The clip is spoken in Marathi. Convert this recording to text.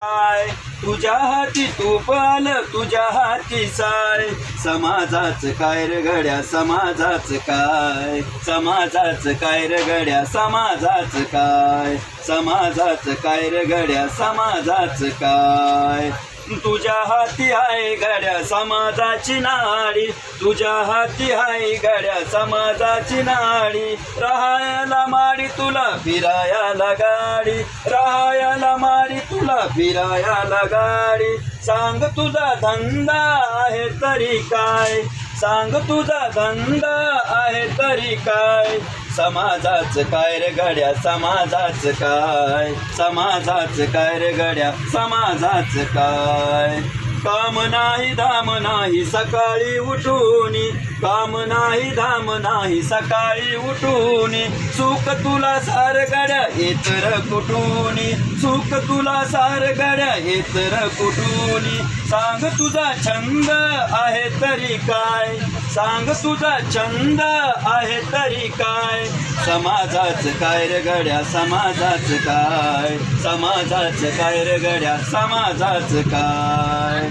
काय तुझ्या हाती तूप आलं, तुझ्या हाती साय. समाजाच काय रे गड्या, समाजाच काय, समाजाच काय रे गड्या, समाजाच काय, समाजाच काय रे गड्या, समाजाच काय. तुझ्या हाती आहे गड्या समाजाची नाडी, तुझ्या हाती आहे गड्या समाजाची नाडी. राहायला माडी तुला फिरायला गाडी, राहायला माडी तुला फिरायला गाडी. सांग तुझा धंदा आहे तरी काय, सांग तुझा धंदा आहे तरी काय. समाजाच काय रे गड्या, समाजाच काय, समाजाच काय रे गड्या, समाजाच काय. काम नाही धाम नाही सकाळी उठूनी, काम नाही धाम नाही सकाळी उठूनी. सुख तुला सार गड्या इतर कुठूनी, सुख तुला सार गड्या इतर कुठूनी. सांग तुझा छंद आहे तरी काय, सांग तुझा छंद आहे तरी काय. समाजाच काय रे गड्या, समाजाच काय, समाजाच काय रे गड्या, समाजाच काय.